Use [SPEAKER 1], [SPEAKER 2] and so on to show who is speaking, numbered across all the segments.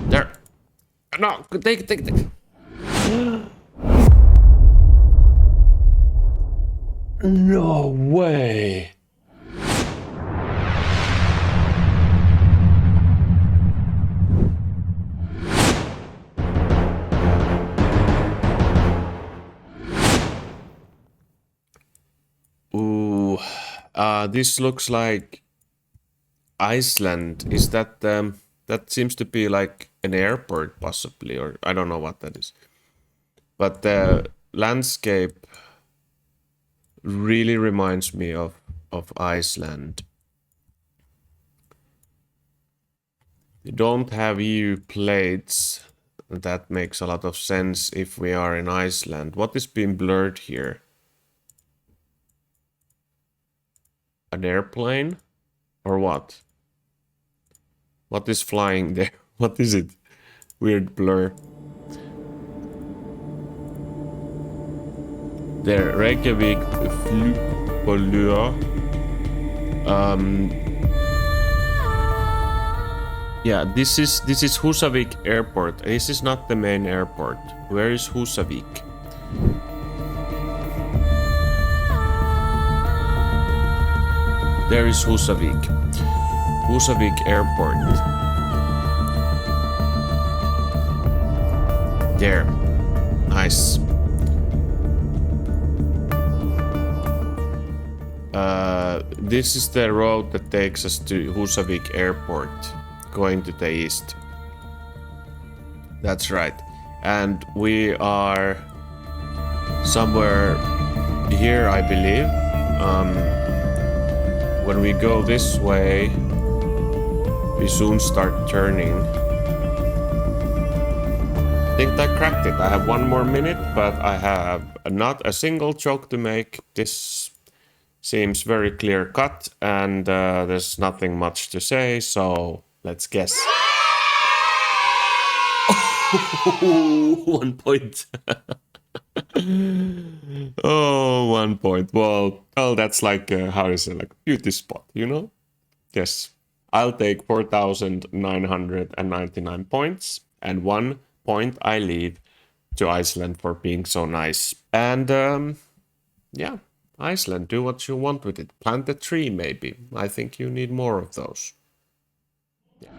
[SPEAKER 1] There. No, take. No way. Ooh, this looks like Iceland. Is that that seems to be like an airport possibly, or I don't know what that is. But the landscape really reminds me of Iceland. You don't have EU plates. That makes a lot of sense if we are in Iceland. What is being blurred here? An airplane? Or what? What is flying there? What is it? Weird blur. There, Reykjavik Flugolua. Yeah, this is Húsavík Airport. This is not the main airport. Where is Húsavík? There is Húsavík. Húsavík Airport. There. Nice. This is the road that takes us to Húsavík Airport, going to the east. That's right. And we are somewhere here, I believe. When we go this way, we soon start turning. I think I cracked it. I have one more minute, but I have not a single joke to make. This seems very clear cut, and there's nothing much to say, so let's guess. 1 point. Oh, 1 point. Well, that's like, how is it, like beauty spot, you know? Yes. I'll take 4,999 points, and 1 point I leave to Iceland for being so nice. And, yeah, Iceland, do what you want with it. Plant a tree, maybe. I think you need more of those. Yeah.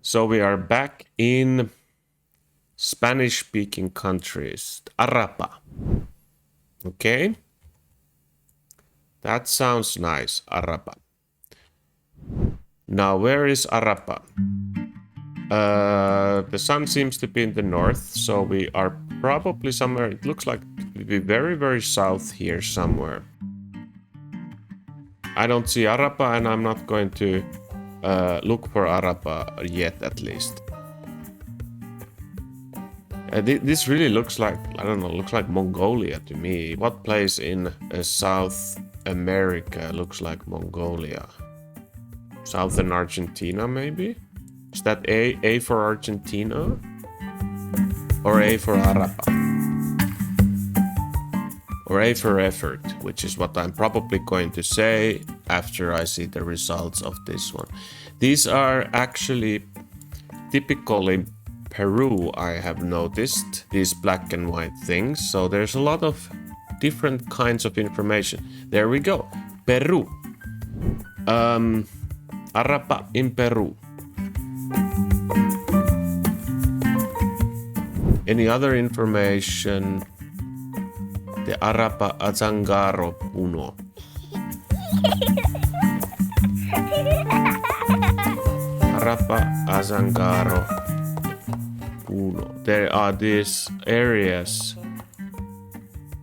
[SPEAKER 1] So we are back in Spanish-speaking countries. Arapa. Okay. That sounds nice. Arapa. Now, where is Arapa? The sun seems to be in the north, so we are probably somewhere. It looks like we'll be very, very south here somewhere. I don't see Arapa, and I'm not going to look for Arapa yet, at least. This really looks like, I don't know, looks like Mongolia to me. What place in South America looks like Mongolia? Southern Argentina, maybe? Is that A for Argentina? Or A for Arapa? Or A for effort, which is what I'm probably going to say after I see the results of this one. These are actually typical in Peru, I have noticed, these black and white things. So there's a lot of different kinds of information. There we go. Peru. Arapa in Peru. Any other information? The Arapa Azangaro Puno. Arapa Azangaro Puno. There are these areas.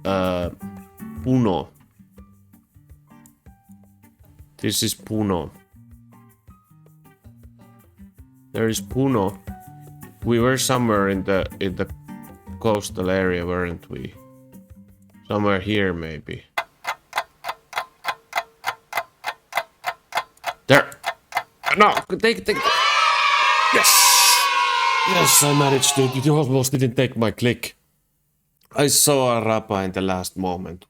[SPEAKER 1] Puno. This is Puno. There is Puno. We were somewhere in the coastal area, weren't we? Somewhere here, maybe. There. No, take. Yes. Yes, I managed to. You almost didn't take my click. I saw Arapa in the last moment.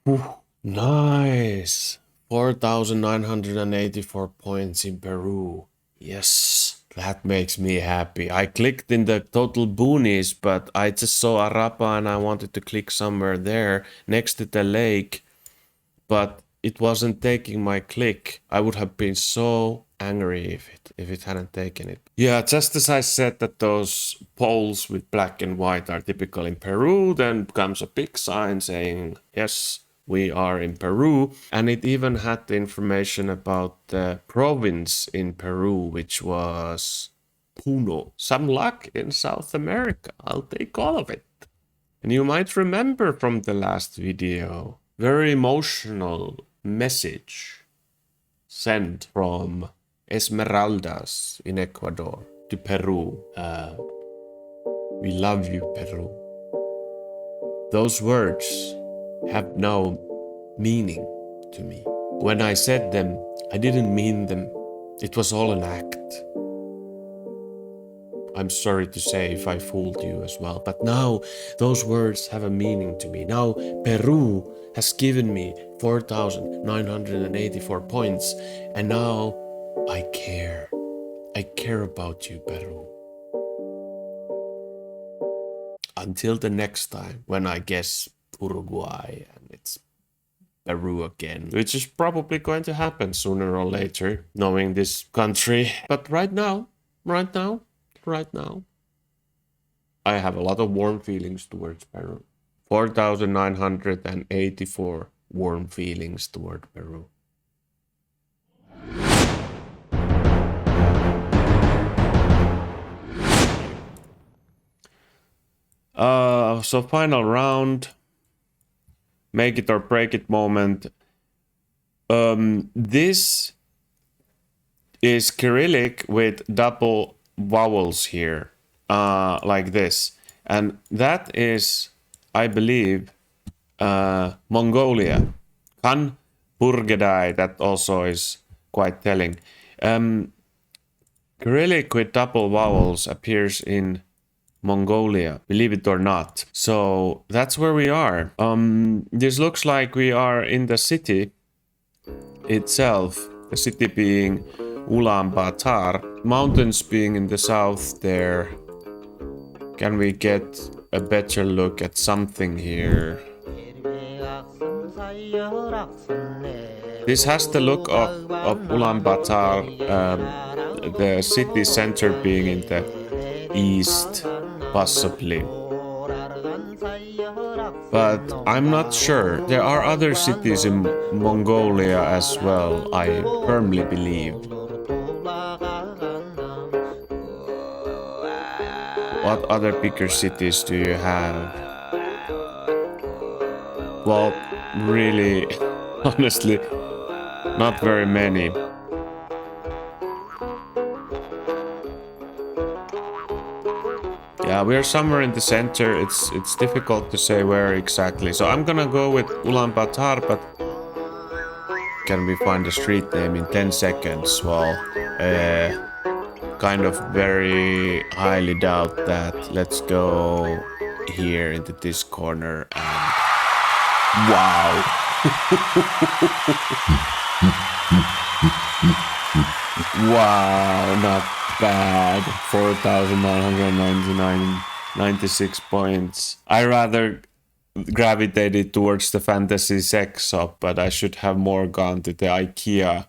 [SPEAKER 1] Nice. 4,984 points in Peru. Yes, that makes me happy. I clicked in the total boonies, but I just saw Arapa and I wanted to click somewhere there next to the lake, but it wasn't taking my click. I would have been so angry if it hadn't taken it. Yeah, just as I said that those poles with black and white are typical in Peru, then comes a big sign saying, yes, we are in Peru. And it even had the information about the province in Peru, which was Puno. Some luck in South America. I'll take all of it. And you might remember from the last video, very emotional message sent from Esmeraldas in Ecuador to Peru. We love you, Peru. Those words have no meaning to me. When I said them, I didn't mean them. It was all an act. I'm sorry to say if I fooled you as well, but now those words have a meaning to me. Now Peru has given me 4,984 points, and now I care. I care about you, Peru. Until the next time when I guess Uruguay and it's Peru again, which is probably going to happen sooner or later, knowing this country. But right now, I have a lot of warm feelings towards Peru. 4,984 warm feelings toward Peru. So final round. Make it or break it moment. This is Cyrillic with double vowels here, like this. And that is, I believe, Mongolia. Kan Burgedai, that also is quite telling. Cyrillic with double vowels appears in Mongolia, believe it or not. So that's where we are. This looks like we are in the city itself, the city being Ulaanbaatar, mountains being in the south there. Can we get a better look at something here? This has the look of Ulaanbaatar, the city center being in the east, possibly. But I'm not sure. There are other cities in Mongolia as well, I firmly believe. What other bigger cities do you have? Well, really, honestly, not very many. Yeah, we are somewhere in the center. It's difficult to say where exactly. So I'm gonna go with Ulaanbaatar, but can we find a street name in 10 seconds? Well, kind of very highly doubt that. Let's go here into this corner and wow. Wow, not bad. 4,996 points. I rather gravitated towards the fantasy sex shop, but I should have more gone to the IKEA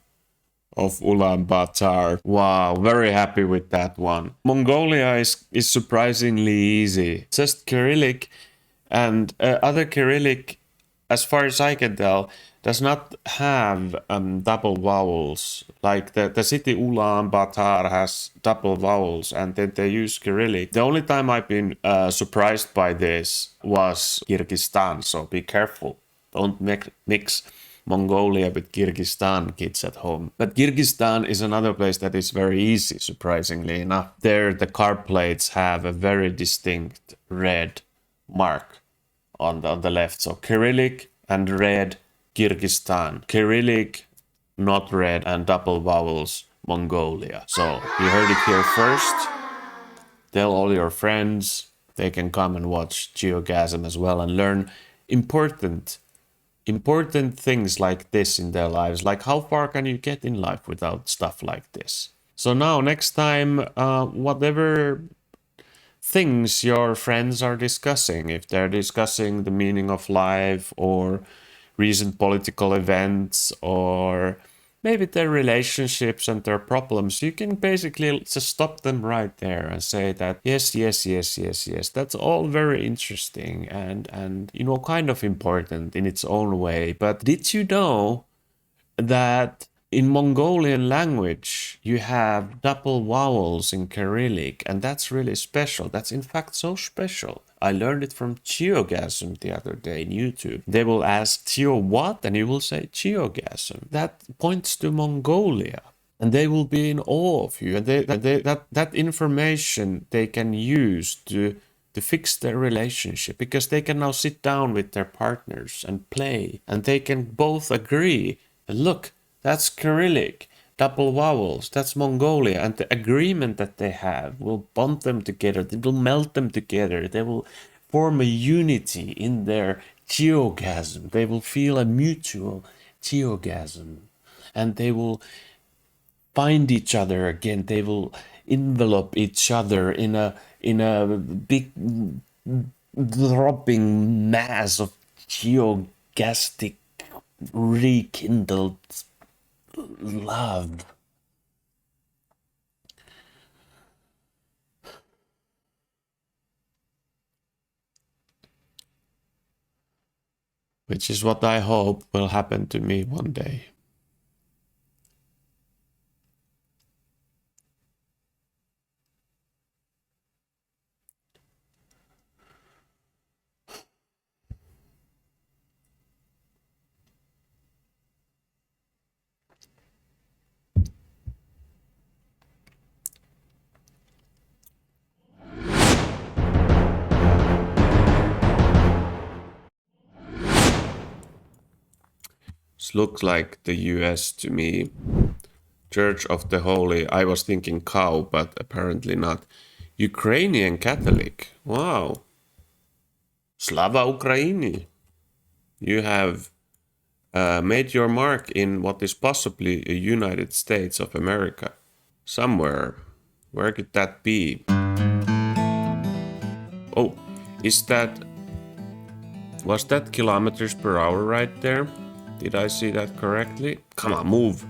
[SPEAKER 1] of Ulaanbaatar. Wow, very happy with that one. Mongolia is surprisingly easy. Just Cyrillic, and other Cyrillic, as far as I can tell, does not have double vowels. Like the city Ulaanbaatar has double vowels, and then they use Cyrillic. The only time I've been surprised by this was Kyrgyzstan, so be careful. Don't mix Mongolia with Kyrgyzstan, kids at home. But Kyrgyzstan is another place that is very easy, surprisingly enough. There the card plates have a very distinct red mark on the left. So Cyrillic and red, Kyrgyzstan. Cyrillic, not red, and double vowels, Mongolia. So you heard it here first. Tell all your friends. They can come and watch Geogasm as well and learn important important things like this in their lives. Like, how far can you get in life without stuff like this? So now, next time, whatever things your friends are discussing, if they're discussing the meaning of life or recent political events or maybe their relationships and their problems, you can basically just stop them right there and say that yes, that's all very interesting and you know, kind of important in its own way. But did you know that in Mongolian language, you have double vowels in Cyrillic, and that's really special. That's in fact so special. I learned it from Geogasm the other day in YouTube. They will ask Geo what? And you will say Geogasm. That points to Mongolia. And they will be in awe of you. And that information they can use to fix their relationship, because they can now sit down with their partners and play. And they can both agree. And look, that's Cyrillic, double vowels, that's Mongolia. And the agreement that they have will bond them together. They will melt them together. They will form a unity in their geogasm. They will feel a mutual geogasm. And they will find each other again. They will envelop each other in a big throbbing mass of geogastic rekindled love. Which is what I hope will happen to me one day. This looks like the US to me. Church of the Holy. I was thinking cow, but apparently not. Ukrainian Catholic. Wow. Slava Ukraini. You have made your mark in what is possibly a United States of America. Somewhere. Where could that be? Oh, is that... Was that kilometers per hour right there? Did I see that correctly? Come on, move.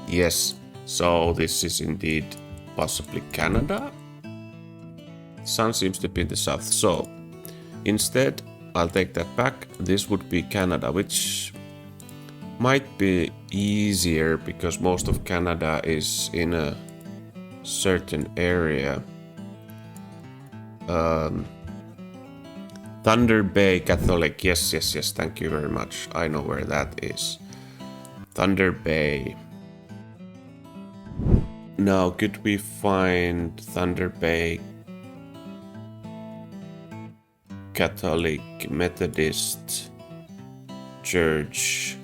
[SPEAKER 1] Yes, so this is indeed possibly Canada. Sun seems to be in the south, so instead I'll take that back. This would be Canada, which might be easier because most of Canada is in a certain area. Thunder Bay Catholic, yes, thank you very much. I know where that is. Thunder Bay. Now, could we find Thunder Bay Catholic Methodist Church?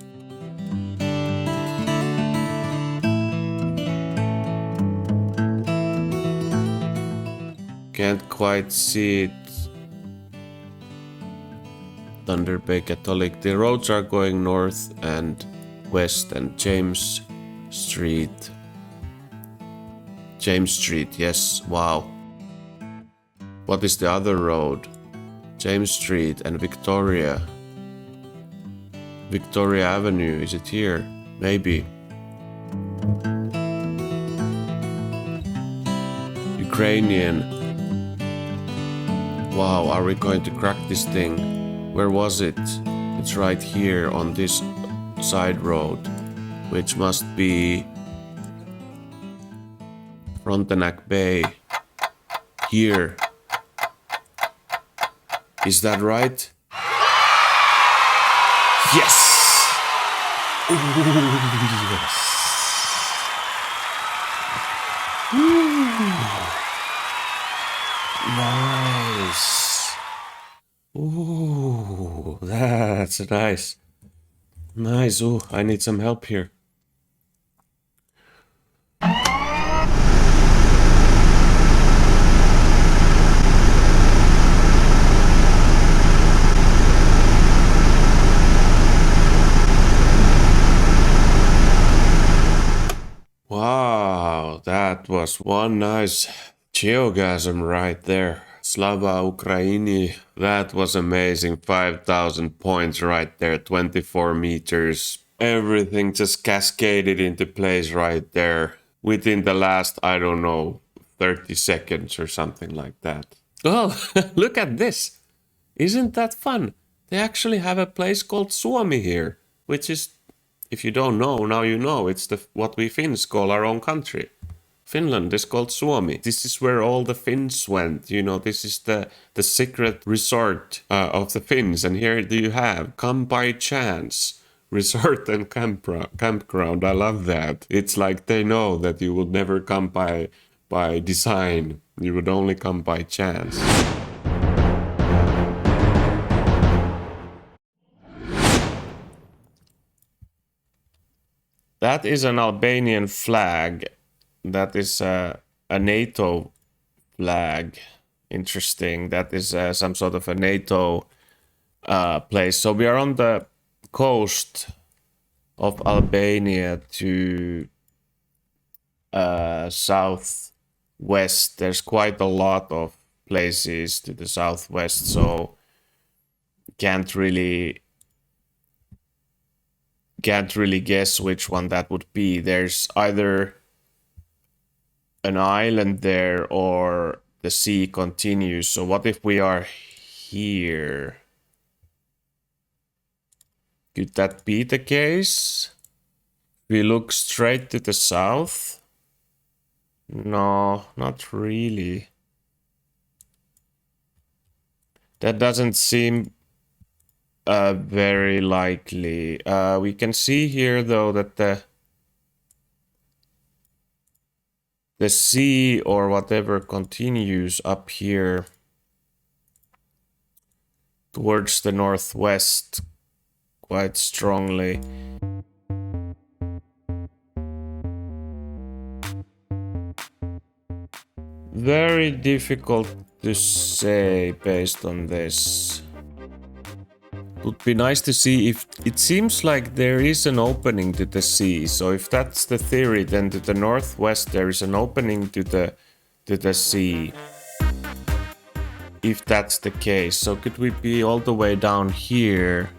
[SPEAKER 1] Can't quite see it. Thunder Bay Catholic. The roads are going north and west, and James Street. James Street, yes, wow. What is the other road? James Street and Victoria. Victoria Avenue, is it here? Maybe. Ukrainian. Wow, are we going to crack this thing? Where was it? It's right here on this side road, which must be Frontenac Bay. Here. Is that right? Yes! Ooh, yes. Ooh. Nice. Ooh, that's nice. Nice. Ooh, I need some help here. That was one nice geogasm right there. Slava Ukraini. That was amazing. 5,000 points right there. 24 meters. Everything just cascaded into place right there. Within the last, I don't know, 30 seconds or something like that. Oh, look at this. Isn't that fun? They actually have a place called Suomi here, which is, if you don't know, now you know. It's what we Finns call our own country. Finland is called Suomi. This is where all the Finns went. You know, this is the secret resort of the Finns. And here you have Come by Chance resort and campground. I love that. It's like they know that you would never come by design. You would only come by chance. That is an Albanian flag. That is a NATO flag. Interesting. That is some sort of a NATO place. So we are on the coast of Albania to southwest. There's quite a lot of places to the southwest, so can't really guess which one that would be. There's either an island there or the sea continues. So what if we are here? Could that be the case? We look straight to the south? No, not really. That doesn't seem very likely. We can see here though that the sea or whatever continues up here towards the northwest quite strongly. Very difficult to say based on this. Would be nice to see if it seems like there is an opening to the sea. So if that's the theory, then to the northwest there is an opening to the sea. If that's the case, so could we be all the way down here?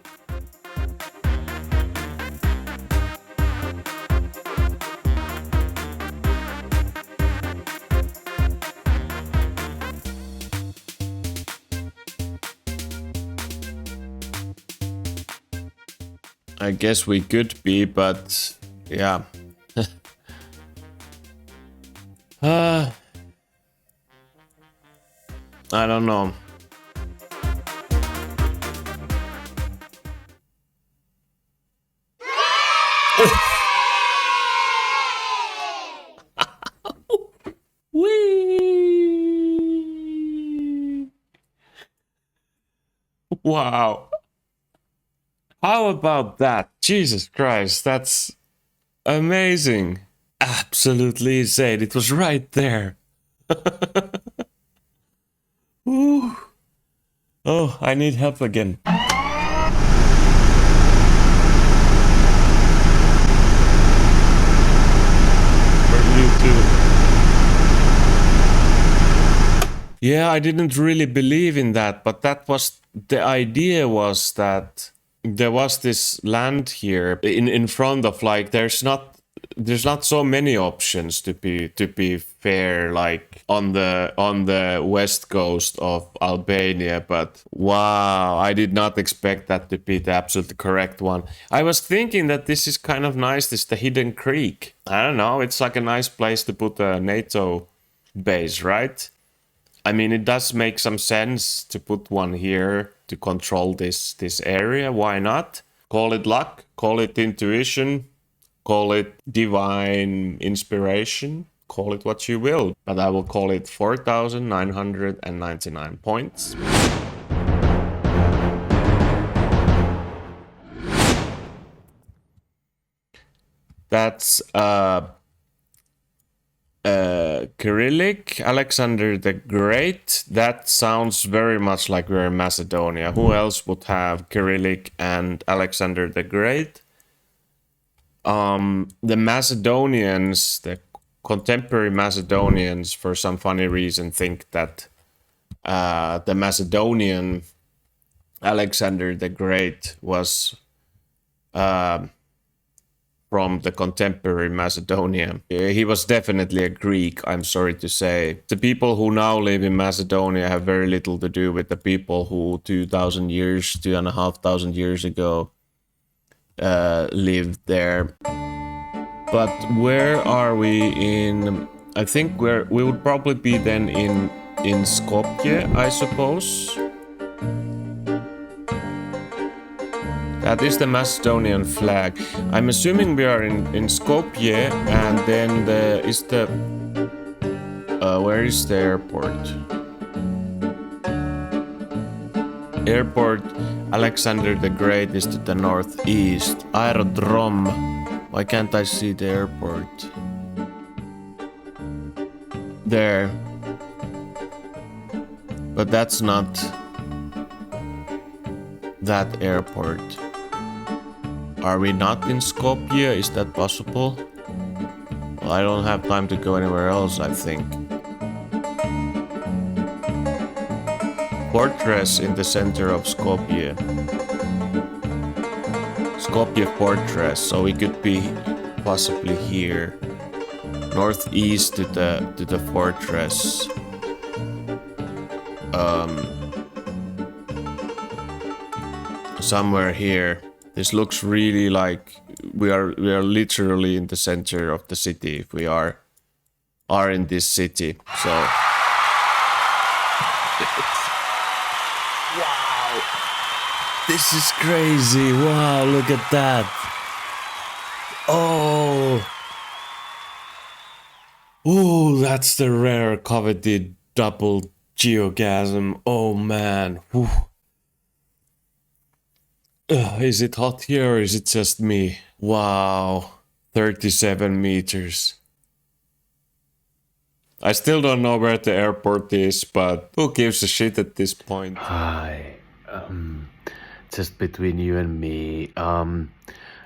[SPEAKER 1] I guess we could be, but yeah. I don't know. Whee! Wow. How about that? Jesus Christ, that's amazing. Absolutely insane. It was right there. Ooh. Oh, I need help again. For you too. Yeah, I didn't really believe in that, but that was the idea, was that there was this land here in front of, like, there's not so many options to be fair, like on the west coast of Albania, but wow, I did not expect that to be the absolutely correct one. I was thinking that this is kind of nice, this the hidden creek. I don't know, it's like a nice place to put a NATO base, right? I mean, it does make some sense to put one here to control this area. Why not? Call it luck, call it intuition, call it divine inspiration, call it what you will. But I will call it 4,999 points. That's Cyrillic, Alexander the Great. That sounds very much like we're in Macedonia. Who else would have Cyrillic and Alexander the Great? The Macedonians, the contemporary Macedonians, for some funny reason, think that the Macedonian Alexander the Great was from the contemporary Macedonia. He was definitely a Greek, I'm sorry to say. The people who now live in Macedonia have very little to do with the people who 2,500 years ago lived there. But where are we in? I think we would probably be then in Skopje, I suppose. That is the Macedonian flag. I'm assuming we are in Skopje, and then where is the airport? Airport Alexander the Great is to the northeast. Aerodrome. Why can't I see the airport? There. But that's not that airport. Are we not in Skopje? Is that possible? Well, I don't have time to go anywhere else, I think. Fortress in the center of Skopje. Skopje Fortress, so we could be possibly here. Northeast to the fortress. Somewhere here. This looks really like we are literally in the center of the city if we are in this city. So wow. This is crazy. Wow, look at that. Oh. Oh, that's the rare coveted double Geogasm. Oh man. Whew. Is it hot here or is it just me? Wow, 37 meters. I still don't know where the airport is, but who gives a shit at this point?
[SPEAKER 2] Hi, just between you and me.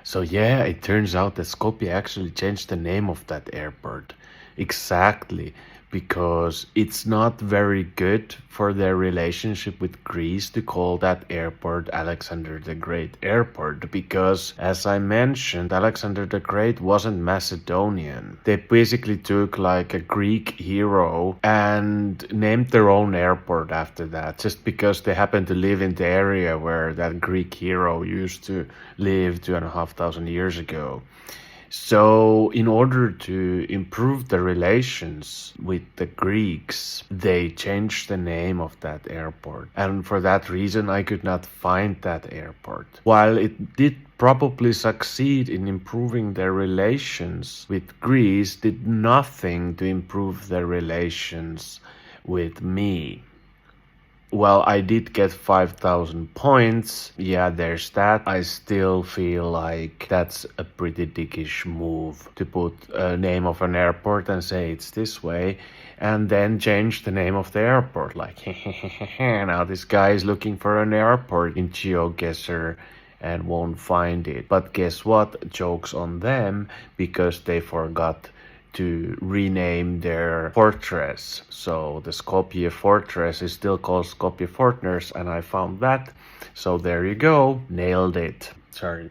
[SPEAKER 2] So yeah, it turns out that Skopje actually changed the name of that airport. Exactly. Because it's not very good for their relationship with Greece to call that airport Alexander the Great Airport, because as I mentioned, Alexander the Great wasn't Macedonian. They basically took like a Greek hero and named their own airport after that, just because they happened to live in the area where that Greek hero used to live 2,500 years ago. So, in order to improve the relations with the Greeks, they changed the name of that airport. And for that reason, I could not find that airport. While it did probably succeed in improving their relations with Greece, did nothing to improve their relations with me. Well, I did get 5,000 points. Yeah, there's that. I still feel like that's a pretty dickish move to put a name of an airport and say it's this way, and then change the name of the airport. Like, now this guy is looking for an airport in Geoguessr and won't find it. But guess what? Joke's on them, because they forgot to rename their fortress. So the Skopje Fortress is still called Skopje Fortress, and I found that. So there you go. Nailed it. Sorry,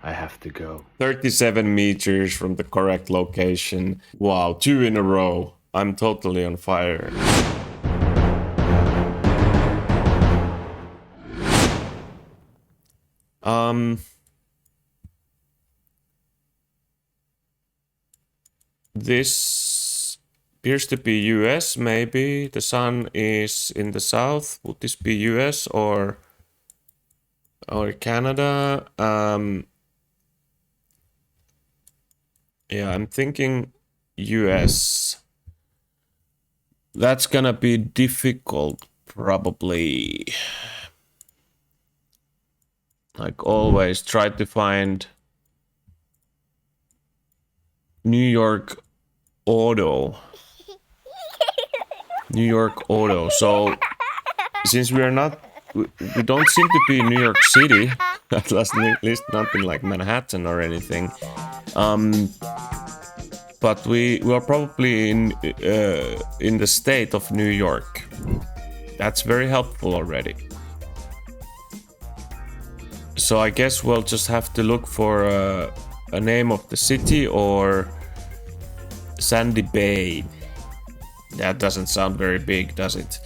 [SPEAKER 2] I have to go.
[SPEAKER 1] 37 meters from the correct location. Wow, 2 in a row. I'm totally on fire. This appears to be US, maybe. The sun is in the south. Would this be US or Canada? Yeah, I'm thinking US. That's gonna be difficult, probably. Like always, try to find New York Auto. New York Auto. So, since we don't seem to be in New York City, at least not in like Manhattan or anything. but we are probably in the state of New York. That's very helpful already. So I guess we'll just have to look for a name of the city or Sandy Bay. That doesn't sound very big, does it?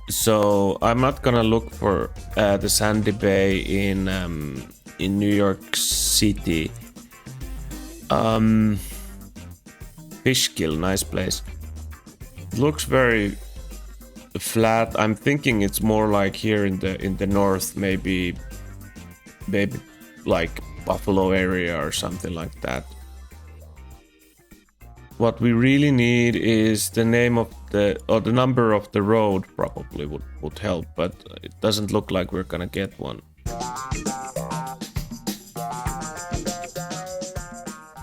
[SPEAKER 1] So I'm not gonna look for the Sandy Bay in New York City. Fishkill, nice place. It looks very flat. I'm thinking it's more like here in the north, maybe like Buffalo area or something like that. What we really need is the name of the number of the road. Probably would help, but it doesn't look like we're gonna get one.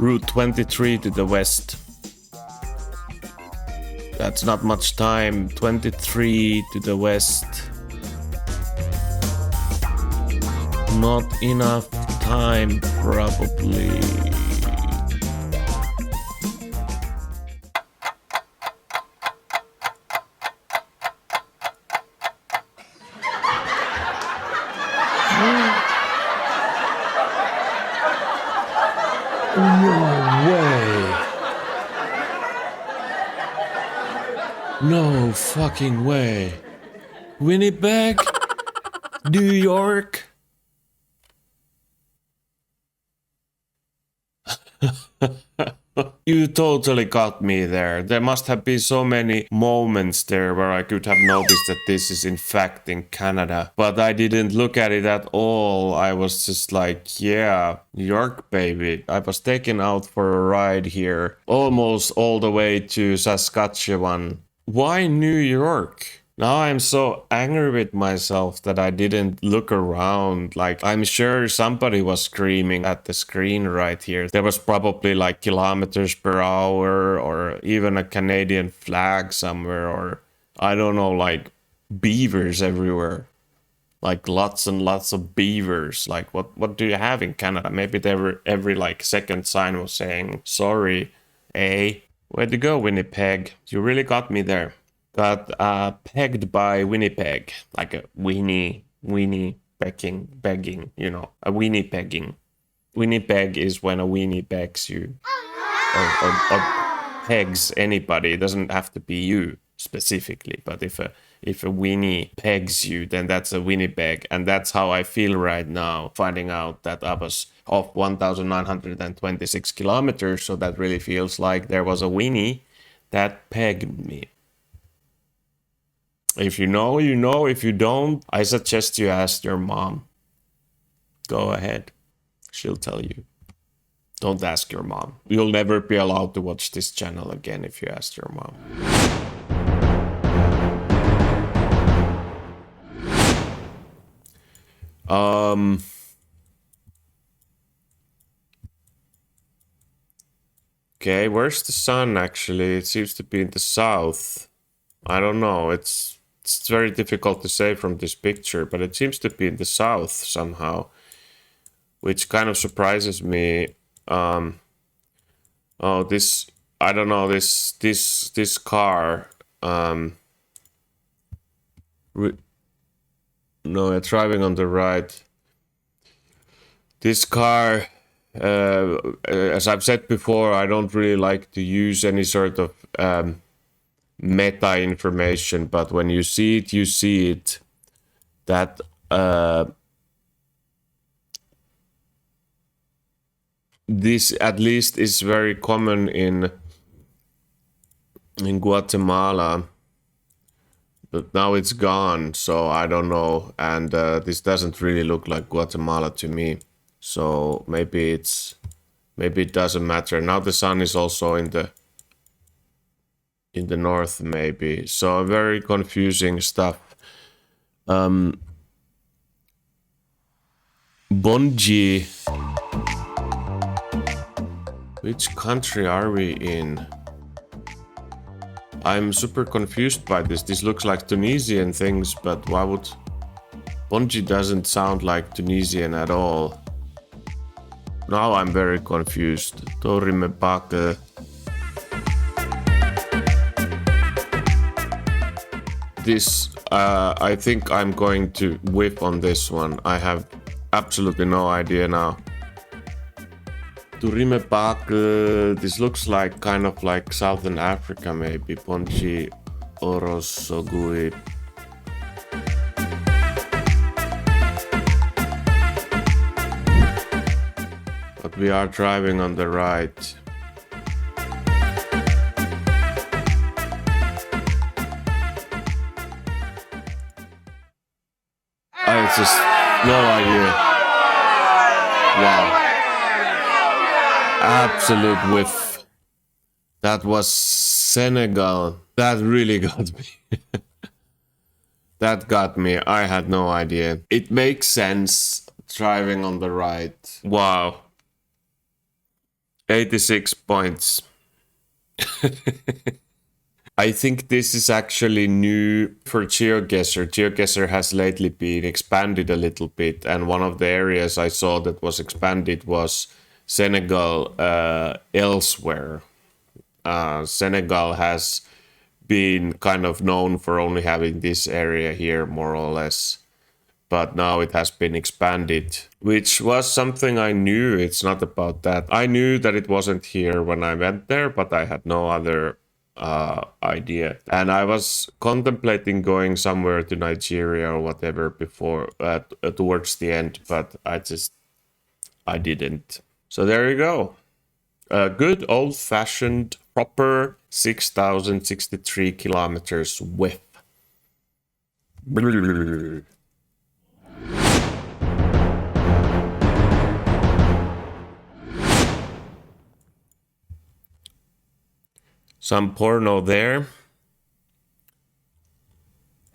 [SPEAKER 1] Route 23 to the west. That's not much time. 23 to the west. Not enough time, probably. No fucking way. Winnipeg? New York? You totally got me there. There must have been so many moments there where I could have noticed that this is in fact in Canada. But I didn't look at it at all. I was just like, yeah, New York, baby. I was taken out for a ride here, almost all the way to Saskatchewan. Why New York? Now I'm so angry with myself that I didn't look around. Like, I'm sure somebody was screaming at the screen right here. There was probably like kilometers per hour or even a Canadian flag somewhere, or I don't know, like beavers everywhere. Like lots and lots of beavers. Like what do you have in Canada? Maybe every like second sign was saying sorry, eh? Where'd you go, Winnipeg? You really got me there. Got pegged by Winnipeg, like a weenie begging, you know, a weenie pegging. Winnipeg is when a weenie begs you or pegs anybody. It doesn't have to be you specifically, but if a weenie pegs you, then that's a Winnipeg, and that's how I feel right now, finding out that I was off 1,926 kilometers. So that really feels like there was a weenie that pegged me. If you know, you know. If you don't, I suggest you ask your mom. Go ahead. She'll tell you. Don't ask your mom. You'll never be allowed to watch this channel again if you ask your mom. Okay, where's the sun actually? It seems to be in the south. I don't know. It's very difficult to say from this picture, but it seems to be in the south somehow, which kind of surprises me. Oh, this, I don't know, this car. No, it's driving on the right. This car, as I've said before, I don't really like to use any sort of meta information, but when you see it, you see it. That this at least is very common in Guatemala, but now it's gone, so I don't know. And this doesn't really look like Guatemala to me, so maybe it doesn't matter. Now the sun is also in the north, maybe. So very confusing stuff. Bonji. Which country are we in? I'm super confused by this. This looks like Tunisian things, but why would... Bonji doesn't sound like Tunisian at all. Now I'm very confused. Torime Bake. This, I think I'm going to whip on this one. I have absolutely no idea now. Torime Bake. This looks like kind of like Southern Africa, maybe. Ponchi Orosogui. But we are driving on the right. I just no idea. Wow. Absolute whiff. That was Senegal. That really got me. That got me. I had no idea. It makes sense driving on the right. Wow. 86 points. I think this is actually new for Geoguessr. Geoguessr has lately been expanded a little bit, and one of the areas I saw that was expanded was Senegal elsewhere. Senegal has been kind of known for only having this area here, more or less. But now it has been expanded, which was something I knew. It's not about that. I knew that it wasn't here when I went there, but I had no other idea. And I was contemplating going somewhere to Nigeria or whatever before, towards the end, but I didn't. So there you go. A good old-fashioned, proper 6,063 kilometers width. Some porno there.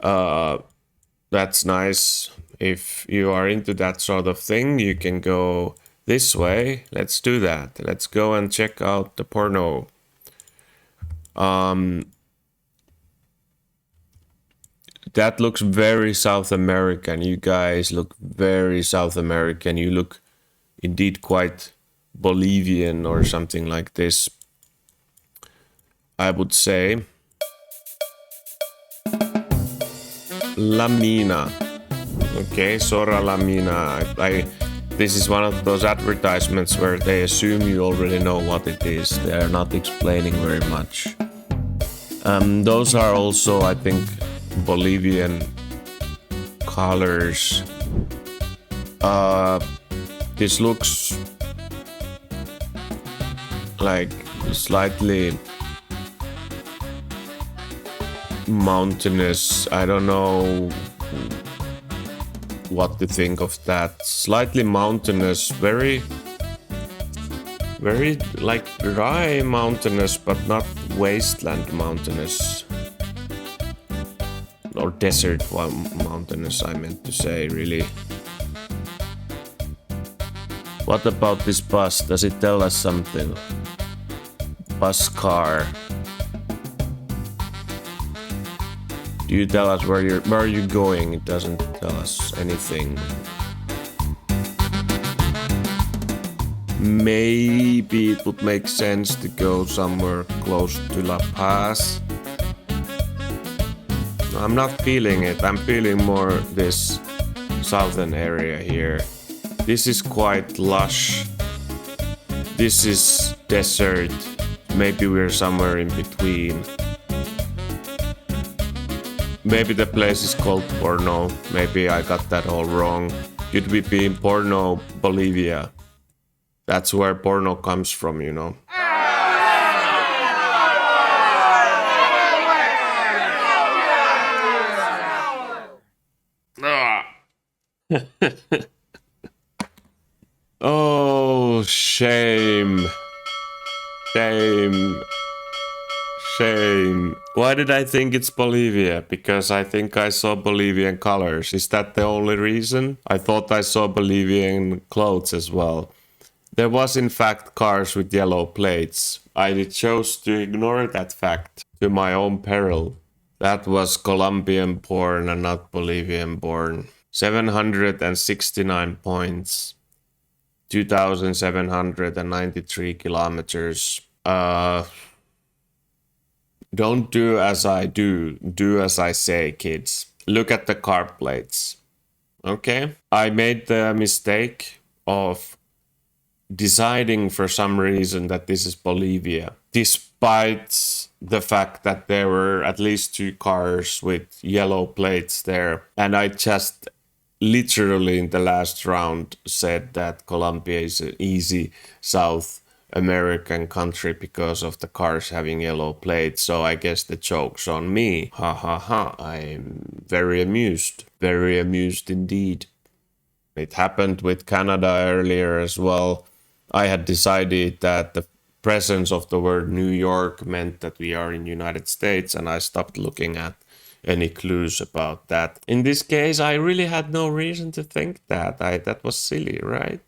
[SPEAKER 1] That's nice. If you are into that sort of thing, you can go this way. Let's do that. Let's go and check out the porno. That looks very South American. You guys look very South American. You look indeed quite Bolivian or something like this, I would say. La Mina. Okay, Sora La Mina. This is one of those advertisements where they assume you already know what it is. They are not explaining very much. Those are also, I think, Bolivian colors. This looks like slightly mountainous. I don't know what to think of that. Slightly mountainous, very like dry mountainous, but not wasteland mountainous. Or desert mountainous, I meant to say, really. What about this bus? Does it tell us something? Bus car. Do you tell us where are you going? It doesn't tell us anything. Maybe it would make sense to go somewhere close to La Paz. I'm not feeling it. I'm feeling more this southern area here. This is quite lush. This is desert. Maybe we're somewhere in between. Maybe the place is called Porno. Maybe I got that all wrong. Could we be in Porno, Bolivia? That's where porno comes from, you know. Oh, shame. Shame. Shame. Why did I think it's Bolivia? Because I think I saw Bolivian colors. Is that the only reason? I thought I saw Bolivian clothes as well. There was in fact cars with yellow plates. I chose to ignore that fact to my own peril. That was Colombian born and not Bolivian born. 769 points. 2,793 kilometers. Don't do as I do. Do as I say, kids. Look at the car plates. Okay? I made the mistake of deciding for some reason that this is Bolivia, despite the fact that there were at least 2 cars with yellow plates there. And I just literally in the last round said that Colombia is an easy South American country because of the cars having yellow plates. So I guess the joke's on me. Ha ha ha. I'm very amused. Very amused indeed. It happened with Canada earlier as well. I had decided that the presence of the word New York meant that we are in United States, and I stopped looking at any clues about that. In this case, I really had no reason to think that. That was silly, right?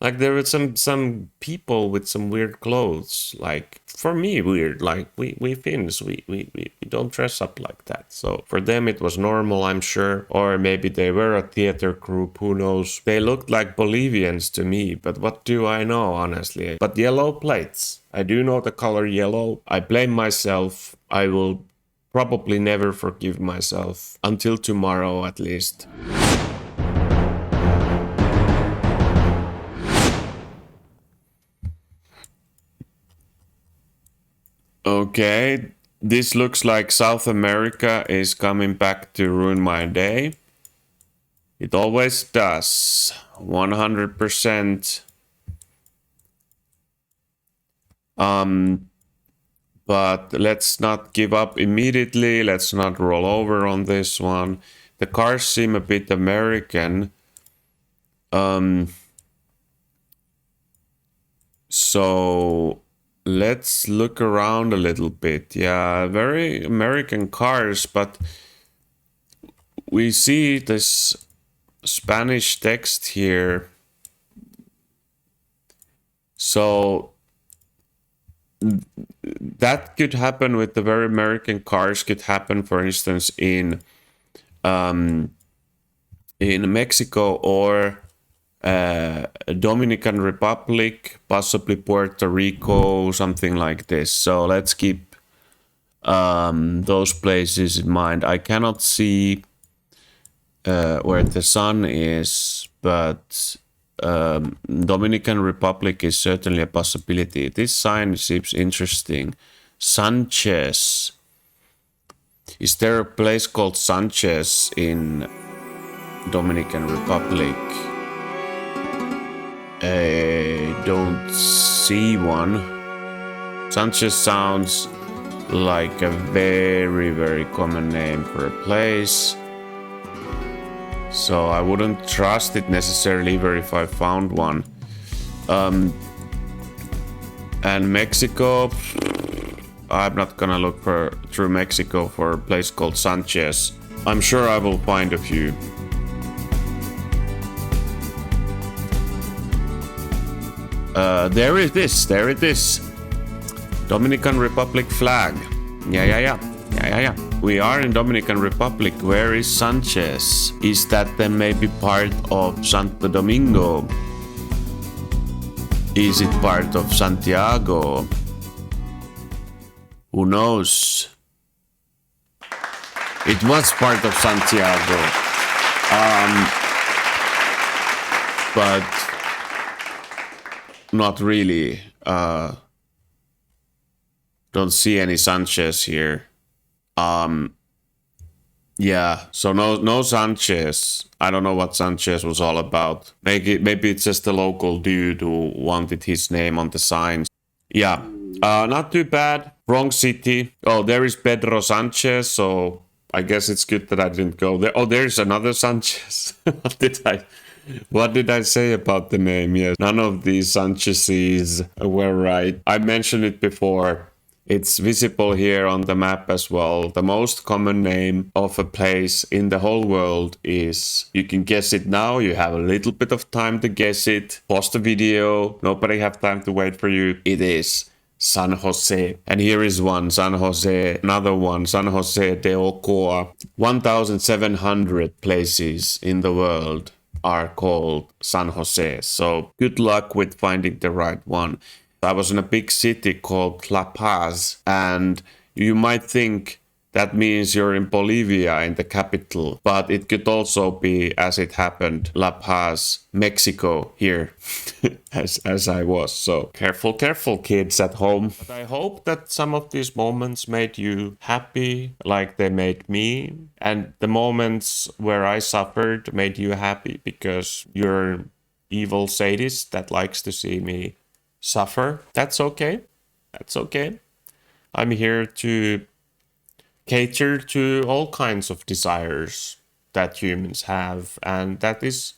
[SPEAKER 1] Like there were some people with some weird clothes. Like for me, weird. Like we Finns, we don't dress up like that. So for them it was normal, I'm sure. Or maybe they were a theater group, who knows. They looked like Bolivians to me, but what do I know, honestly? But yellow plates. I do know the color yellow. I blame myself. I will probably never forgive myself. Until tomorrow at least. Okay, this looks like South America is coming back to ruin my day. It always does. 100%. But let's not give up immediately. Let's not roll over on this one. The cars seem a bit American. So let's look around a little bit. Yeah, very American cars, but we see this Spanish text here. So that could happen with the very American cars, could happen, for instance, in Mexico or Dominican Republic, possibly Puerto Rico, something like this. So let's keep those places in mind. I cannot see where the sun is, but Dominican Republic is certainly a possibility. This sign seems interesting. Sanchez. Is there a place called Sanchez in Dominican Republic? I don't see one. Sanchez sounds like a very, very common name for a place. So I wouldn't trust it necessarily even if I found one. And Mexico, I'm not gonna look through Mexico for a place called Sanchez. I'm sure I will find a few. There it is. Dominican Republic flag. Yeah. We are in Dominican Republic. Where is Sanchez? Is that then maybe part of Santo Domingo? Is it part of Santiago? Who knows? It was part of Santiago. But not really. Don't see any Sanchez here. Yeah, so no Sanchez. I don't know what Sanchez was all about. Maybe it's just a local dude who wanted his name on the signs. Yeah, not too bad. Wrong city. Oh, there is Pedro Sanchez, so I guess it's good that I didn't go there. Oh, there's another Sanchez. What did I say about the name? Yes, none of these Sanchez's were right. I mentioned it before. It's visible here on the map as well. The most common name of a place in the whole world is, you can guess it now, you have a little bit of time to guess it. Pause the video, nobody have time to wait for you. It is San Jose. And here is one, San Jose, another one, San Jose de Ocoa. 1,700 places in the world. are called San Jose. So good luck with finding the right one. I was in a big city called La Paz, and you might think that means you're in Bolivia, in the capital, but it could also be, as it happened, La Paz, Mexico here, as I was. So careful, careful, kids at home. But I hope that some of these moments made you happy, like they made me, and the moments where I suffered made you happy because you're an evil sadist that likes to see me suffer. That's okay. That's okay. I'm here to cater to all kinds of desires that humans have, and that is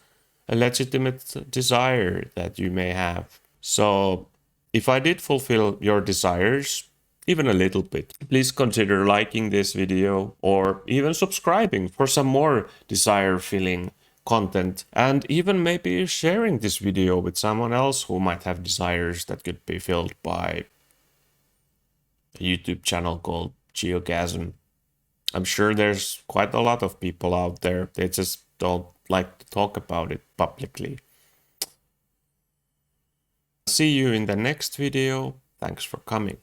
[SPEAKER 1] a legitimate desire that you may have. So, if I did fulfill your desires, even a little bit, please consider liking this video or even subscribing for some more desire filling content, and even maybe sharing this video with someone else who might have desires that could be filled by a YouTube channel called Geogasm. I'm sure there's quite a lot of people out there. They just don't like to talk about it publicly. See you in the next video. Thanks for coming.